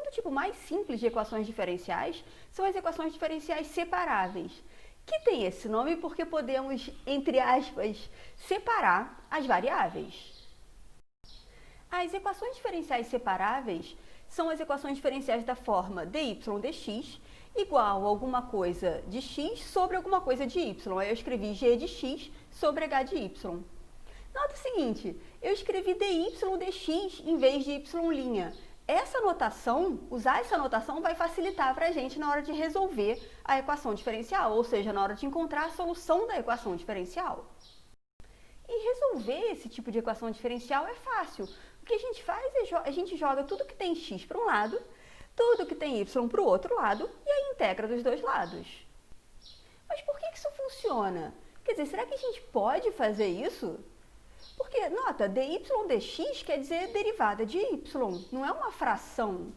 segundo tipo mais simples de equações diferenciais são as equações diferenciais separáveis, que tem esse nome porque podemos, entre aspas, separar as variáveis. As equações diferenciais separáveis são as equações diferenciais da forma dy dx igual a alguma coisa de x sobre alguma coisa de y. Aí eu escrevi g de x sobre h de y. Nota o seguinte, eu escrevi dy dx em vez de y'. Usar essa notação vai facilitar para a gente na hora de resolver a equação diferencial, ou seja, na hora de encontrar a solução da equação diferencial. E resolver esse tipo de equação diferencial é fácil. O que a gente faz é a gente joga tudo que tem x para um lado, tudo que tem y para o outro lado e aí integra dos dois lados. Mas por que isso funciona? Quer dizer, será que a gente pode fazer isso? Porque, nota, dy dx quer dizer derivada de y, não é uma fração.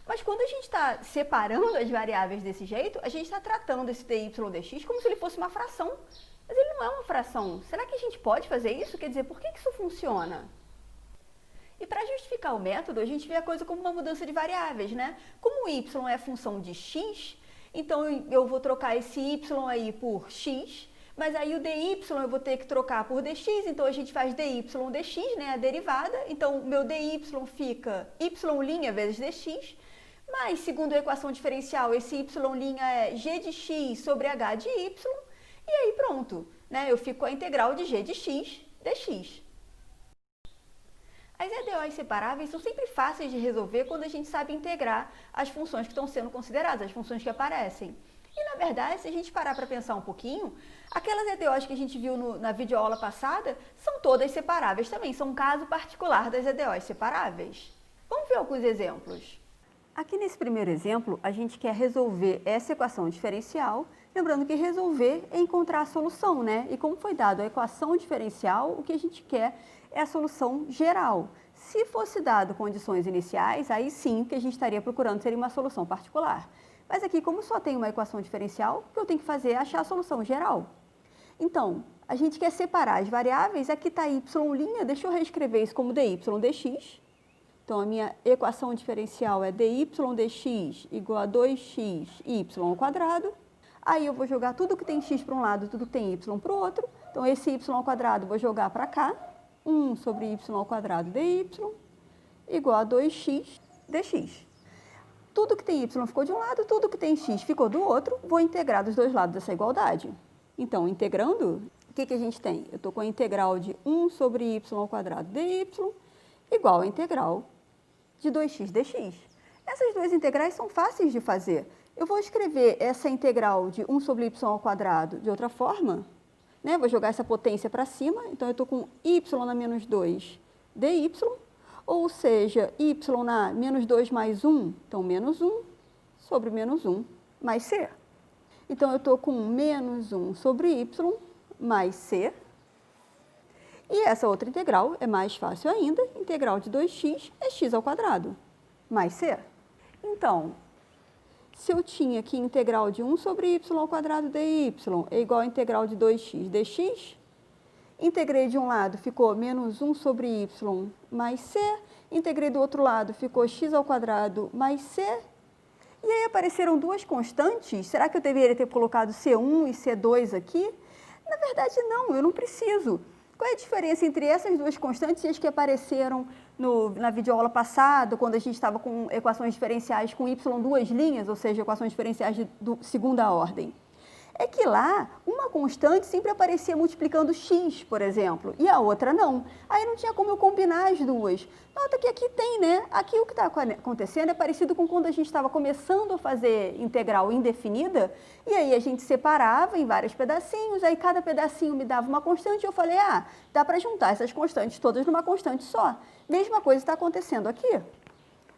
Mas quando a gente está separando as variáveis desse jeito, a gente está tratando esse dy dx como se ele fosse uma fração. Mas ele não é uma fração. Será que a gente pode fazer isso? Quer dizer, por que isso funciona? E para justificar o método, a gente vê a coisa como uma mudança de variáveis, né? Como y é função de x, então eu vou trocar esse y aí por x, mas aí o dy eu vou ter que trocar por dx, então a gente faz dy dx, né, a derivada, então meu dy fica y' vezes dx, mas segundo a equação diferencial, esse y' é g de x sobre h de y, e aí pronto, né, eu fico com a integral de g de x dx. As EDOs separáveis são sempre fáceis de resolver quando a gente sabe integrar as funções que estão sendo consideradas, as funções que aparecem. E, na verdade, se a gente parar para pensar um pouquinho, aquelas EDOs que a gente viu na videoaula passada são todas separáveis também, são um caso particular das EDOs separáveis. Vamos ver alguns exemplos. Aqui nesse primeiro exemplo, a gente quer resolver essa equação diferencial, lembrando que resolver é encontrar a solução, né? E como foi dado a equação diferencial, o que a gente quer é a solução geral. Se fosse dado condições iniciais, aí sim o que a gente estaria procurando seria uma solução particular. Mas aqui, como só tem uma equação diferencial, o que eu tenho que fazer é achar a solução geral. Então, a gente quer separar as variáveis, aqui está y', deixa eu reescrever isso como dy dx. Então, a minha equação diferencial é dy dx igual a 2x y ao quadrado. Aí eu vou jogar tudo que tem x para um lado, tudo que tem y para o outro. Então, esse y ao quadrado eu vou jogar para cá. 1 sobre y ao quadrado dy igual a 2x dx. Tudo que tem y ficou de um lado, tudo que tem x ficou do outro, vou integrar dos dois lados dessa igualdade. Então, integrando, o que a gente tem? Eu estou com a integral de 1 sobre y ao quadrado dy igual a integral de 2x dx. Essas duas integrais são fáceis de fazer. Eu vou escrever essa integral de 1 sobre y ao quadrado de outra forma, né? Vou jogar essa potência para cima, então eu estou com y na menos 2 dy, ou seja, y na menos 2 mais 1, então menos 1 sobre menos 1 mais c. Então eu estou com menos 1 sobre y mais c. E essa outra integral é mais fácil ainda, integral de 2x é x ao quadrado mais c. Então, se eu tinha aqui integral de 1 sobre y ao quadrado dy é igual a integral de 2x dx, integrei de um lado, ficou menos 1 sobre y mais c, integrei do outro lado, ficou x ao quadrado mais c, e aí apareceram duas constantes. Será que eu deveria ter colocado c1 e c2 aqui? Na verdade, não, eu não preciso. Qual é a diferença entre essas duas constantes e as que apareceram na videoaula passada, quando a gente estava com equações diferenciais com y duas linhas, ou seja, equações diferenciais de segunda ordem? É que lá, uma constante sempre aparecia multiplicando x, por exemplo, e a outra não. Aí não tinha como eu combinar as duas. Nota que aqui tem, né? Aqui o que está acontecendo é parecido com quando a gente estava começando a fazer integral indefinida, e aí a gente separava em vários pedacinhos, aí cada pedacinho me dava uma constante, e eu falei, dá para juntar essas constantes todas numa constante só. Mesma coisa está acontecendo aqui.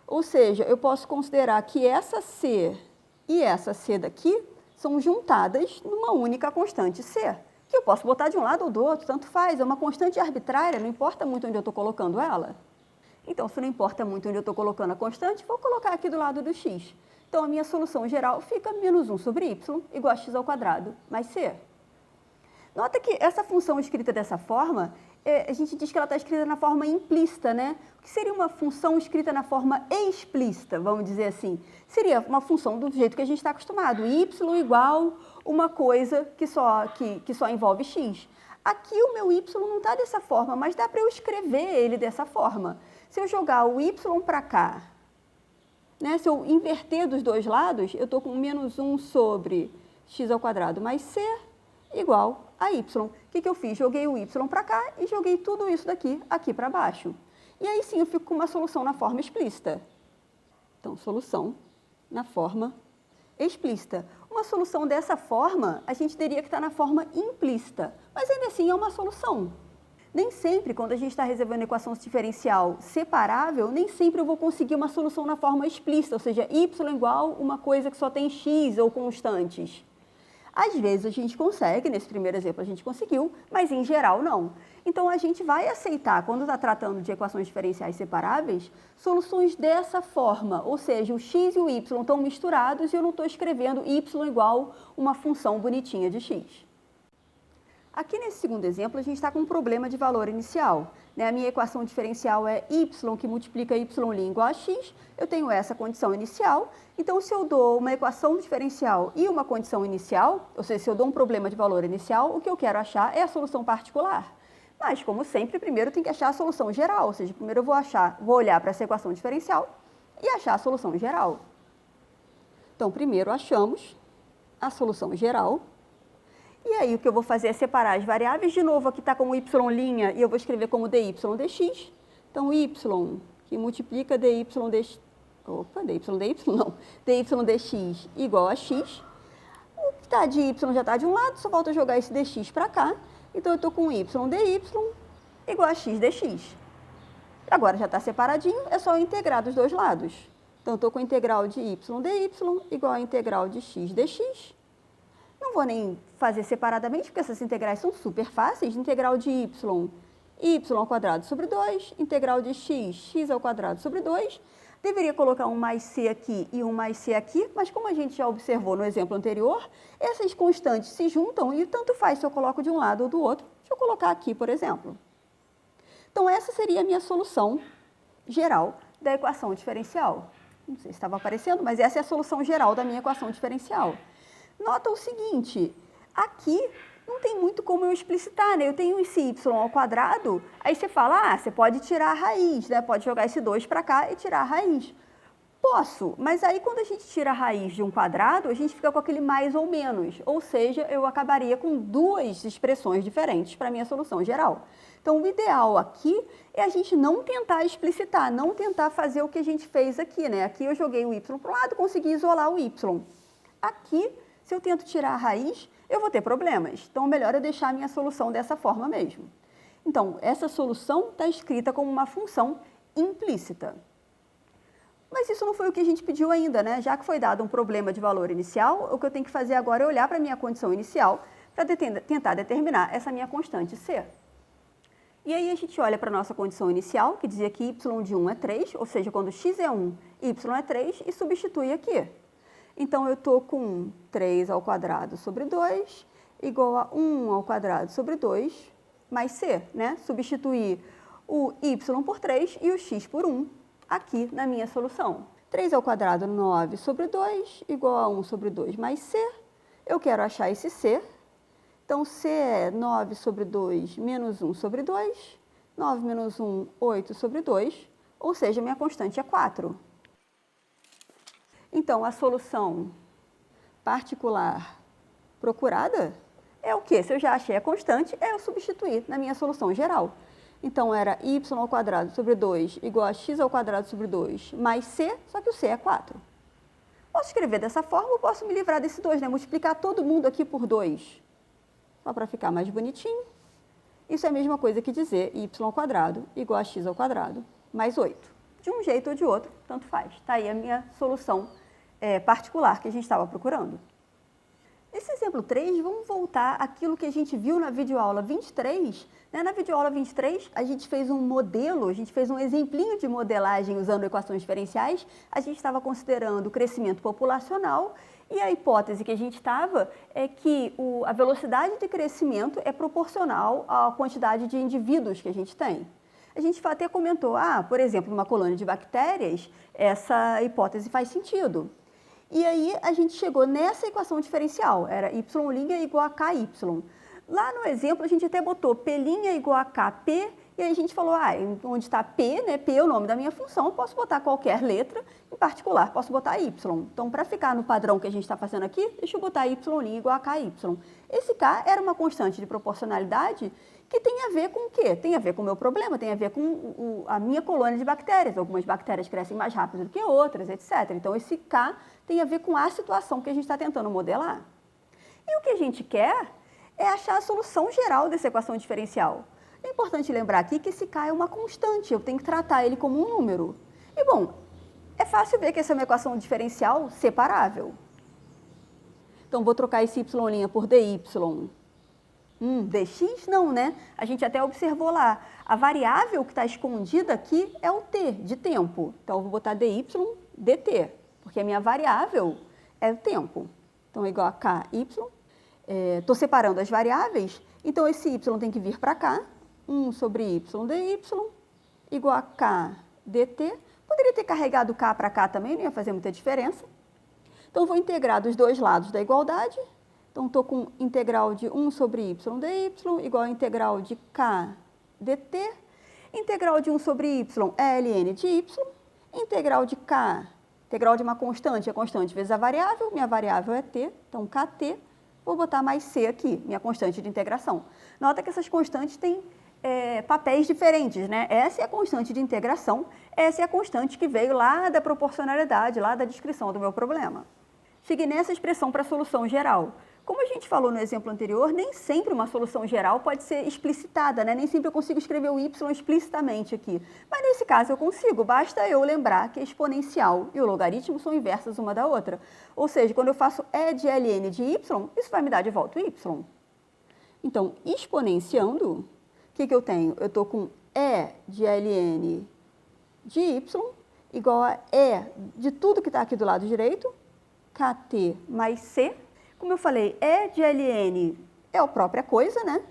Ou seja, eu posso considerar que essa c e essa c daqui são juntadas numa única constante c, que eu posso botar de um lado ou do outro, tanto faz, é uma constante arbitrária, não importa muito onde eu estou colocando ela. Então, se não importa muito onde eu estou colocando a constante, vou colocar aqui do lado do x. Então, a minha solução geral fica menos 1 sobre y igual a x ao quadrado mais c. Nota que essa função escrita dessa forma a gente diz que ela está escrita na forma implícita, né? O que seria uma função escrita na forma explícita, vamos dizer assim? Seria uma função do jeito que a gente está acostumado, y igual uma coisa que só envolve x. Aqui o meu y não está dessa forma, mas dá para eu escrever ele dessa forma. Se eu jogar o y para cá, né? Se eu inverter dos dois lados, eu estou com menos 1 sobre x ao quadrado mais c igual a y. O que eu fiz? Joguei o y para cá e joguei tudo isso daqui aqui para baixo. E aí sim eu fico com uma solução na forma explícita. Então, solução na forma explícita. Uma solução dessa forma, a gente teria que estar na forma implícita, mas ainda assim é uma solução. Nem sempre, quando a gente está resolvendo equação diferencial separável, nem sempre eu vou conseguir uma solução na forma explícita, ou seja, y igual uma coisa que só tem x ou constantes. Às vezes a gente consegue, nesse primeiro exemplo a gente conseguiu, mas em geral não. Então a gente vai aceitar, quando está tratando de equações diferenciais separáveis, soluções dessa forma, ou seja, o x e o y estão misturados e eu não estou escrevendo y igual uma função bonitinha de x. Aqui nesse segundo exemplo, a gente está com um problema de valor inicial, né? A minha equação diferencial é y que multiplica y' igual a x, eu tenho essa condição inicial, então se eu dou uma equação diferencial e uma condição inicial, ou seja, se eu dou um problema de valor inicial, o que eu quero achar é a solução particular. Mas, como sempre, primeiro tem que achar a solução geral, ou seja, primeiro eu vou olhar para essa equação diferencial e achar a solução geral. Então, primeiro achamos a solução geral. E aí o que eu vou fazer é separar as variáveis, de novo aqui está como y' e eu vou escrever como dy dx. Então, y que multiplica dy dx igual a x. O que está de y já está de um lado, só falta jogar esse dx para cá. Então, eu estou com y dy igual a x dx. Agora já está separadinho, é só eu integrar dos dois lados. Então, eu estou com a integral de y dy igual a integral de x dx. Não vou nem fazer separadamente, porque essas integrais são super fáceis. Integral de y ao quadrado sobre 2, integral de x ao quadrado sobre 2. Deveria colocar um mais c aqui e um mais c aqui, mas como a gente já observou no exemplo anterior, essas constantes se juntam e tanto faz se eu coloco de um lado ou do outro. Deixa eu colocar aqui, por exemplo. Então, essa seria a minha solução geral da equação diferencial. Não sei se estava aparecendo, mas essa é a solução geral da minha equação diferencial. Nota o seguinte, aqui não tem muito como eu explicitar, né? Eu tenho esse y ao quadrado, aí você fala, você pode tirar a raiz, né? Pode jogar esse 2 para cá e tirar a raiz. Posso, mas aí quando a gente tira a raiz de um quadrado, a gente fica com aquele mais ou menos, ou seja, eu acabaria com duas expressões diferentes para a minha solução geral. Então, o ideal aqui é a gente não tentar explicitar, não tentar fazer o que a gente fez aqui, né? Aqui eu joguei o y para o lado, consegui isolar o y. Aqui, se eu tento tirar a raiz, eu vou ter problemas. Então, melhor eu deixar a minha solução dessa forma mesmo. Então, essa solução está escrita como uma função implícita. Mas isso não foi o que a gente pediu ainda, né? Já que foi dado um problema de valor inicial, o que eu tenho que fazer agora é olhar para a minha condição inicial para tentar determinar essa minha constante c. E aí a gente olha para a nossa condição inicial, que dizia que y de 1 é 3, ou seja, quando x é 1, y é 3, e substitui aqui. Então, eu estou com 3 ao quadrado sobre 2, igual a 1 ao quadrado sobre 2, mais c, né? Substituir o y por 3 e o x por 1 aqui na minha solução. 3 ao quadrado, 9 sobre 2, igual a 1 sobre 2 mais c. Eu quero achar esse c. Então, c é 9 sobre 2 menos 1 sobre 2. 9 menos 1, 8 sobre 2. Ou seja, minha constante é 4. Então, a solução particular procurada é o quê? Se eu já achei a constante, é eu substituir na minha solução geral. Então, era y ao quadrado sobre 2 igual a x ao quadrado sobre 2 mais c, só que o c é 4. Posso escrever dessa forma ou posso me livrar desse 2, né? Multiplicar todo mundo aqui por 2. Só para ficar mais bonitinho. Isso é a mesma coisa que dizer y ao quadrado igual a x ao quadrado mais 8. De um jeito ou de outro, tanto faz. Está aí a minha solução particular que a gente estava procurando. Nesse exemplo 3, vamos voltar àquilo que a gente viu na videoaula 23. Né? Na videoaula 23, a gente fez um modelo, a gente fez um exemplinho de modelagem usando equações diferenciais. A gente estava considerando o crescimento populacional E a hipótese que a gente estava é que a velocidade de crescimento é proporcional à quantidade de indivíduos que a gente tem. A gente até comentou, por exemplo, numa colônia de bactérias, essa hipótese faz sentido. E aí a gente chegou nessa equação diferencial, era y' igual a ky. Lá no exemplo a gente até botou P' igual a kp, e aí a gente falou, onde está P, né? P é o nome da minha função, eu posso botar qualquer letra, em particular posso botar y. Então, para ficar no padrão que a gente está fazendo aqui, deixa eu botar y' igual a ky. Esse k era uma constante de proporcionalidade que tem a ver com o quê? Tem a ver com o meu problema, tem a ver com a minha colônia de bactérias. Algumas bactérias crescem mais rápido do que outras, etc. Então, esse k tem a ver com a situação que a gente está tentando modelar. E o que a gente quer é achar a solução geral dessa equação diferencial. É importante lembrar aqui que esse k é uma constante, eu tenho que tratar ele como um número. E, bom, é fácil ver que essa é uma equação diferencial separável. Então, vou trocar esse y' por dy. Dx não, né? A gente até observou lá. A variável que está escondida aqui é o t, de tempo. Então, eu vou botar dy dt, porque a minha variável é o tempo. Então, é igual a ky. Estou separando as variáveis, então esse y tem que vir para cá. 1 sobre y dy igual a k dt. Poderia ter carregado k para cá também, não ia fazer muita diferença. Então, vou integrar dos dois lados da igualdade. Então, estou com integral de 1 sobre y dy igual a integral de k dt. Integral de 1 sobre y é ln de y. Integral de k, integral de uma constante, a constante vezes a variável. Minha variável é t, então kt. Vou botar mais c aqui, minha constante de integração. Nota que essas constantes têm papéis diferentes, né? Essa é a constante de integração, essa é a constante que veio lá da proporcionalidade, lá da descrição do meu problema. Cheguei nessa expressão para a solução geral. Como a gente falou no exemplo anterior, nem sempre uma solução geral pode ser explicitada, né? Nem sempre eu consigo escrever o y explicitamente aqui. Mas nesse caso eu consigo, basta eu lembrar que a exponencial e o logaritmo são inversas uma da outra. Ou seja, quando eu faço e de ln de y, isso vai me dar de volta o y. Então, exponenciando, o que eu tenho? Eu estou com e de ln de y igual a e de tudo que está aqui do lado direito, kt mais c. Como eu falei, e de ln é a própria coisa, né?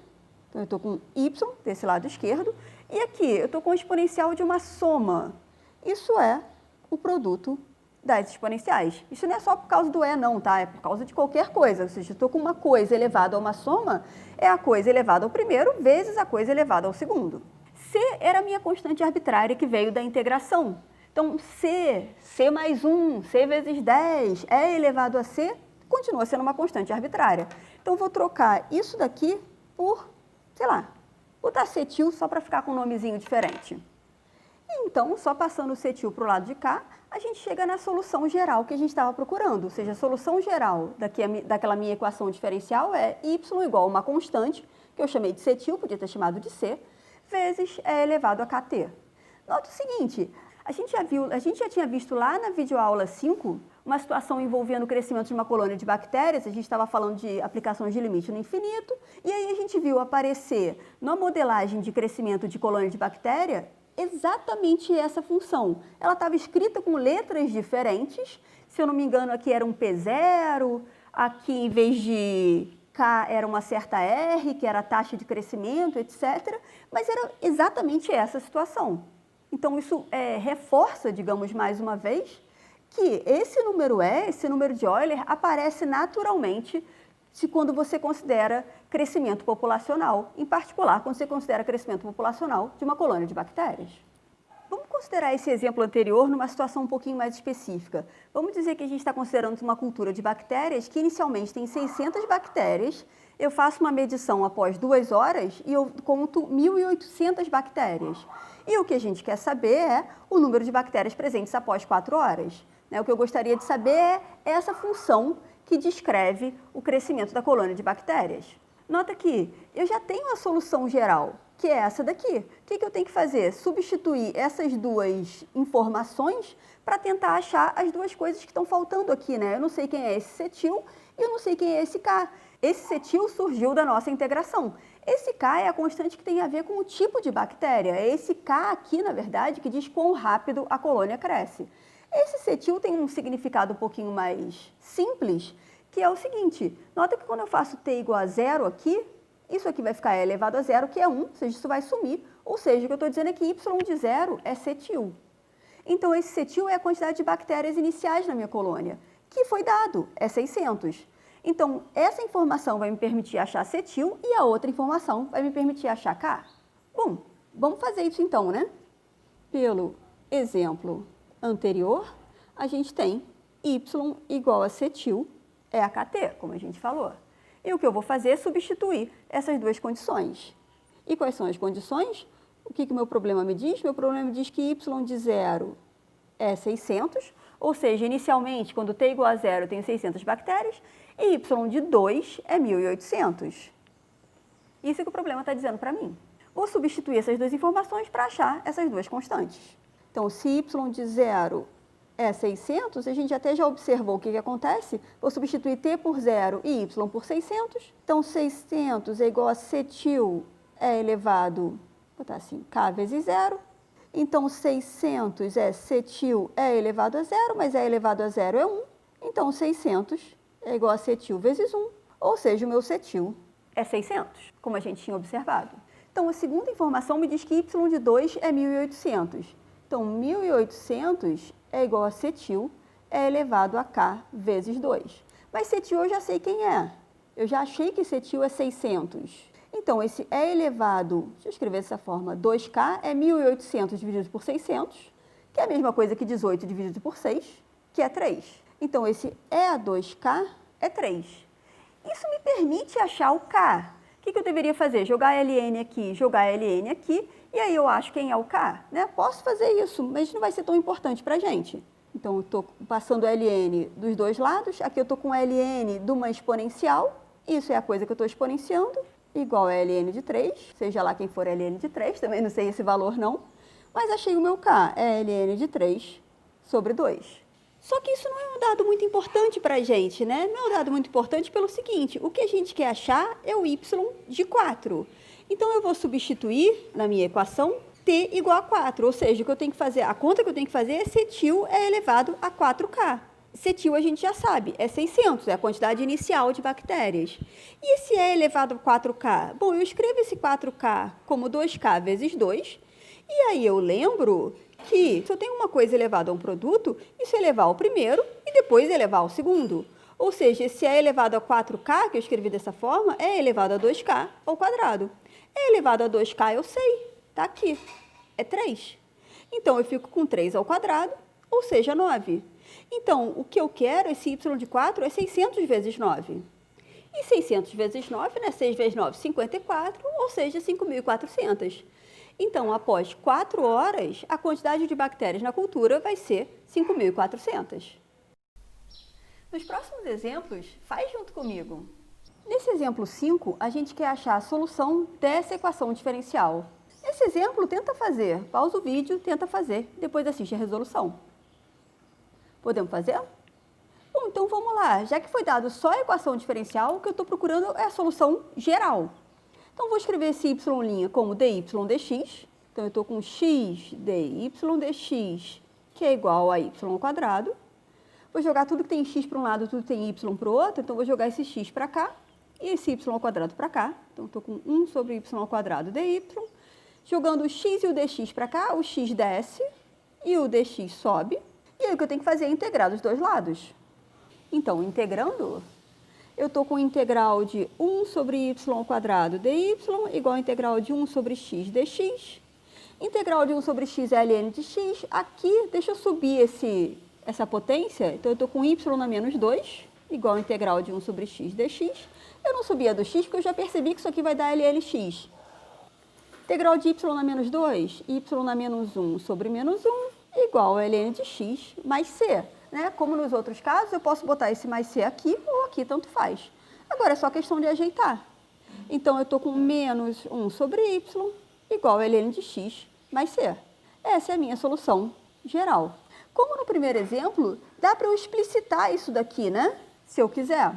Então, eu estou com y desse lado esquerdo. E aqui, eu estou com o exponencial de uma soma. Isso é o produto das exponenciais. Isso não é só por causa do e, não, tá? É por causa de qualquer coisa. Ou seja, eu estou com uma coisa elevada a uma soma, é a coisa elevada ao primeiro vezes a coisa elevada ao segundo. C era a minha constante arbitrária que veio da integração. Então, C mais 1, C vezes 10, E elevado a C, continua sendo uma constante arbitrária. Então, vou trocar isso daqui por, sei lá, botar cetil só para ficar com um nomezinho diferente. Então, só passando o cetil para o lado de cá, a gente chega na solução geral que a gente estava procurando. Ou seja, a solução geral daquela minha equação diferencial é y igual a uma constante, que eu chamei de cetil, podia ter chamado de C, vezes E elevado a kt. Nota o seguinte, a gente já tinha visto lá na videoaula 5 uma situação envolvendo o crescimento de uma colônia de bactérias, a gente estava falando de aplicações de limite no infinito, e aí a gente viu aparecer na modelagem de crescimento de colônia de bactéria exatamente essa função. Ela estava escrita com letras diferentes, se eu não me engano aqui era um P0, aqui em vez de K era uma certa R, que era a taxa de crescimento, etc. Mas era exatamente essa situação. Então isso reforça, digamos mais uma vez, que esse número E, esse número de Euler, aparece naturalmente quando você considera crescimento populacional, em particular quando você considera crescimento populacional de uma colônia de bactérias. Vamos considerar esse exemplo anterior numa situação um pouquinho mais específica. Vamos dizer que a gente está considerando uma cultura de bactérias que inicialmente tem 600 bactérias, eu faço uma medição após 2 horas e eu conto 1.800 bactérias. E o que a gente quer saber é o número de bactérias presentes após 4 horas. O que eu gostaria de saber é essa função que descreve o crescimento da colônia de bactérias. Nota que eu já tenho a solução geral, que é essa daqui. O que eu tenho que fazer? Substituir essas duas informações para tentar achar as duas coisas que estão faltando aqui, né? Eu não sei quem é esse cetil e eu não sei quem é esse K. Esse cetil surgiu da nossa integração. Esse K é a constante que tem a ver com o tipo de bactéria. É esse K aqui, na verdade, que diz quão rápido a colônia cresce. Esse cetil tem um significado um pouquinho mais simples, que é o seguinte, nota que quando eu faço t igual a zero aqui, isso aqui vai ficar e elevado a zero, que é 1, ou seja, isso vai sumir. Ou seja, o que eu estou dizendo é que y de zero é cetil. Então, esse cetil é a quantidade de bactérias iniciais na minha colônia, que foi dado, é 600. Então, essa informação vai me permitir achar cetil e a outra informação vai me permitir achar K. Bom, vamos fazer isso então, né? Pelo exemplo anterior, a gente tem y igual a cetil, é a KT, como a gente falou. E o que eu vou fazer é substituir essas duas condições. E quais são as condições? O que o meu problema me diz? Meu problema me diz que y de zero é 600, ou seja, inicialmente, quando t igual a zero, eu tenho 600 bactérias, e y de 2 é 1.800. Isso é que o problema está dizendo para mim. Vou substituir essas duas informações para achar essas duas constantes. Então, se y de zero é 600, a gente até já observou o que acontece. Vou substituir t por zero e y por 600. Então, 600 é igual a cetil é elevado, vou botar assim, K vezes zero. Então, 600 é cetil é elevado a zero, mas é elevado a zero é 1. Então, 600 é igual a cetil vezes 1, ou seja, o meu cetil é 600, como a gente tinha observado. Então, a segunda informação me diz que y de 2 é 1.800. Então, 1.800 é igual a cetil é elevado a K vezes 2. Mas cetil eu já sei quem é. Eu já achei que cetil é 600. Então, esse é elevado, deixa eu escrever dessa forma, 2K é 1.800 dividido por 600, que é a mesma coisa que 18 dividido por 6, que é 3. Então, esse E2K é 3. Isso me permite achar o K. O que eu deveria fazer? Jogar LN aqui, jogar LN aqui, e aí eu acho quem é o K, né? Posso fazer isso, mas não vai ser tão importante para a gente. Então, eu estou passando LN dos dois lados, aqui eu estou com LN de uma exponencial, isso é a coisa que eu estou exponenciando, igual a LN de 3, seja lá quem for LN de 3, também não sei esse valor não, mas achei o meu K, é LN de 3 sobre 2. Só que isso não é um dado muito importante para a gente, né? Não é um dado muito importante pelo seguinte, o que a gente quer achar é o y de 4. Então, eu vou substituir na minha equação t igual a 4, ou seja, o que eu tenho que fazer, a conta que eu tenho que fazer é cetil é elevado a 4K. Cetil a gente já sabe, é 600, é a quantidade inicial de bactérias. E esse é elevado a 4K? Bom, eu escrevo esse 4K como 2K vezes 2, e aí eu lembro que se eu tenho uma coisa elevada a um produto, isso é elevar ao primeiro e depois elevar ao segundo. Ou seja, esse é elevado a 4K, que eu escrevi dessa forma, é elevado a 2K ao quadrado. É elevado a 2K, eu sei, está aqui, é 3. Então, eu fico com 3 ao quadrado, ou seja, 9. Então, o que eu quero, esse y de 4, é 600 vezes 9. E 600 vezes 9, né? 6 vezes 9, 54, ou seja, 5.400. Então, após 4 horas, a quantidade de bactérias na cultura vai ser 5.400. Nos próximos exemplos, faz junto comigo. Nesse exemplo 5, a gente quer achar a solução dessa equação diferencial. Esse exemplo, tenta fazer. Pausa o vídeo, tenta fazer, depois assiste a resolução. Podemos fazer? Bom, então vamos lá. Já que foi dado só a equação diferencial, o que eu estou procurando é a solução geral. Então, vou escrever esse y' como dy dx. Então, eu estou com x dy dx, que é igual a y ao quadrado. Vou jogar tudo que tem x para um lado, tudo que tem y para o outro. Então, vou jogar esse x para cá e esse y ao quadrado para cá. Então, estou com 1 sobre y ao quadrado dy. Jogando o x e o dx para cá, o x desce e o dx sobe. E aí, o que eu tenho que fazer é integrar dos dois lados. Então, integrando, eu estou com integral de 1 sobre y ao quadrado dy igual a integral de 1 sobre x dx. Integral de 1 sobre x é ln de x. Aqui, deixa eu subir essa potência. Então, eu estou com y na menos 2, igual a integral de 1 sobre x dx. Eu não subi a do x, porque eu já percebi que isso aqui vai dar lnx. Integral de y na menos 2, y na menos 1 sobre menos 1, igual a ln de x mais c. Né? Como nos outros casos, eu posso botar esse mais c aqui ou aqui, tanto faz. Agora, é só questão de ajeitar. Então, eu estou com menos 1 sobre y, igual a ln de x mais c. Essa é a minha solução geral. Como no primeiro exemplo, dá para eu explicitar isso daqui, né? Se eu quiser.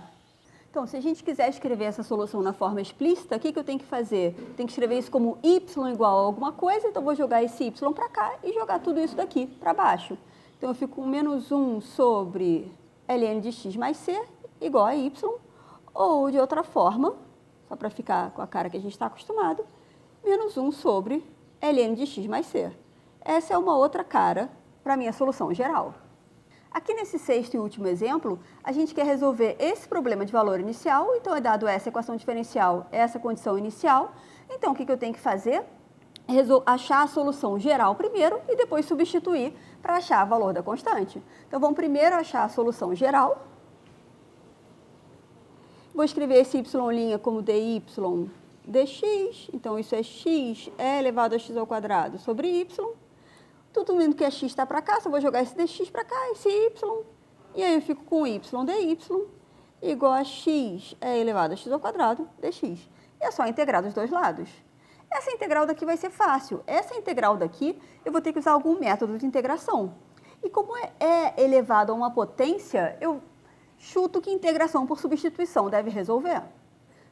Então, se a gente quiser escrever essa solução na forma explícita, o que eu tenho que fazer? Tenho que escrever isso como y igual a alguma coisa, então vou jogar esse y para cá e jogar tudo isso daqui para baixo. Então, eu fico com menos 1 sobre ln de x mais c igual a y, ou de outra forma, só para ficar com a cara que a gente está acostumado, menos 1 sobre ln de x mais c. Essa é uma outra cara para a minha solução geral. Aqui nesse sexto e último exemplo, a gente quer resolver esse problema de valor inicial, então é dado essa equação diferencial, essa condição inicial. Então, o que eu tenho que fazer? Achar a solução geral primeiro e depois substituir para achar o valor da constante. Então, vamos primeiro achar a solução geral. Vou escrever esse y' como dy dx, então isso é x elevado a x ao quadrado sobre y. Tudo mundo que é x está para cá, só vou jogar esse dx para cá, esse y, e aí eu fico com y dy igual a x elevado a x ao quadrado dx. E é só integrar dos dois lados. Essa integral daqui vai ser fácil. Essa integral daqui, eu vou ter que usar algum método de integração. E como é elevado a uma potência, eu chuto que integração por substituição deve resolver.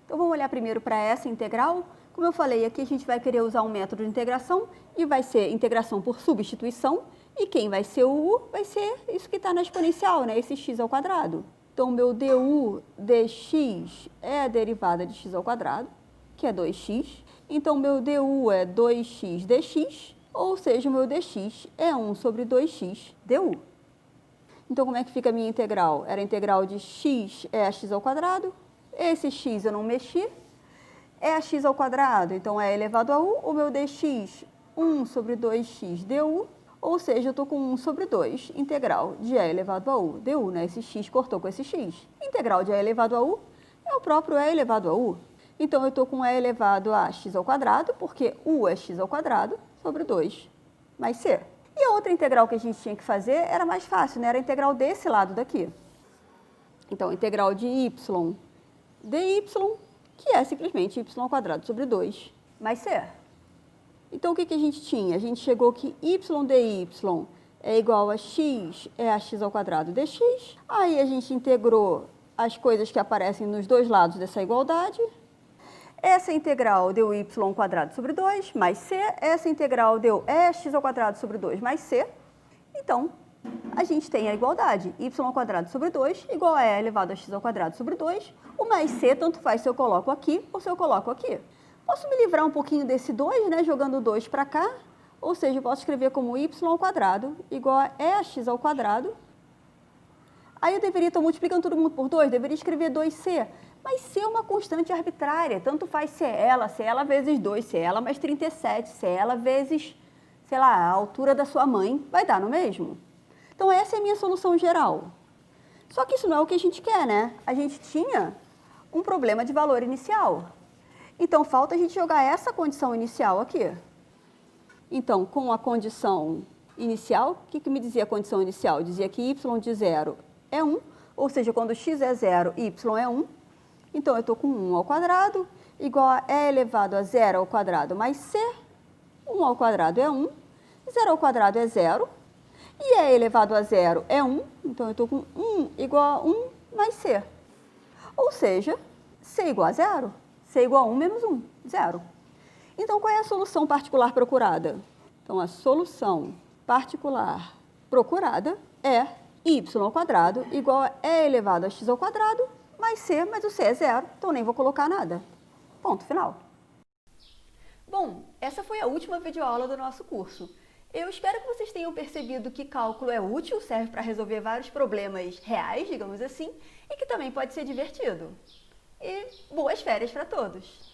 Então, vamos olhar primeiro para essa integral. Como eu falei, aqui a gente vai querer usar um método de integração e vai ser integração por substituição. E quem vai ser o u? Vai ser isso que está na exponencial, né? Esse x ao quadrado. Então, meu du dx é a derivada de x ao quadrado, que é 2x. Então, meu du é 2x dx, ou seja, o meu dx é 1 sobre 2x du. Então, como é que fica a minha integral? Era a integral de x é a x ao quadrado. Esse x eu não mexi. É a x ao quadrado, então é elevado a u. O meu dx, 1 sobre 2x du. Ou seja, eu estou com 1 sobre 2, integral de e elevado a u du, né? Esse x cortou com esse x. Integral de e elevado a u é o próprio e elevado a u. Então, eu estou com e elevado a x ao quadrado, porque u é x ao quadrado, sobre 2 mais c. E a outra integral que a gente tinha que fazer era mais fácil, né? Era a integral desse lado daqui. Então, integral de y dy, que é simplesmente y ao quadrado sobre 2 mais c. Então, o que a gente tinha? A gente chegou que y dy é igual a x é a x ao quadrado dx. Aí, a gente integrou as coisas que aparecem nos dois lados dessa igualdade. Essa integral deu y ao quadrado sobre 2 mais c. Essa integral deu x ao quadrado sobre 2 mais c. Então, a gente tem a igualdade. Y ao quadrado sobre 2 igual a e elevado a x ao quadrado sobre 2. O mais c, tanto faz se eu coloco aqui ou se eu coloco aqui. Posso me livrar um pouquinho desse 2, né, jogando o 2 para cá. Ou seja, eu posso escrever como y ao quadrado igual a ex ao quadrado. Aí eu deveria estar multiplicando todo mundo por 2, deveria escrever 2c. Mas c é uma constante arbitrária, tanto faz se é ela vezes 2, se é ela mais 37, se é ela vezes, sei lá, a altura da sua mãe, vai dar no mesmo. Então, essa é a minha solução geral. Só que isso não é o que a gente quer, né? A gente tinha um problema de valor inicial. Então, falta a gente jogar essa condição inicial aqui. Então, com a condição inicial, o que me dizia a condição inicial? Dizia que y de 0 é 1, ou seja, quando x é 0, y é 1. Então, eu estou com 1 ao quadrado, igual a e elevado a 0 ao quadrado mais c. 1 ao quadrado é 1, 0 ao quadrado é 0, e e elevado a 0 é 1, então eu estou com 1 igual a 1 mais c. Ou seja, c igual a 0, c igual a 1 menos 1, 0. Então, qual é a solução particular procurada? Então, a solução particular procurada é y ao quadrado igual a e elevado a x ao quadrado mais c, mas o c é 0, então nem vou colocar nada. Ponto final. Bom, essa foi a última videoaula do nosso curso. Eu espero que vocês tenham percebido que cálculo é útil, serve para resolver vários problemas reais, digamos assim, e que também pode ser divertido. E boas férias para todos!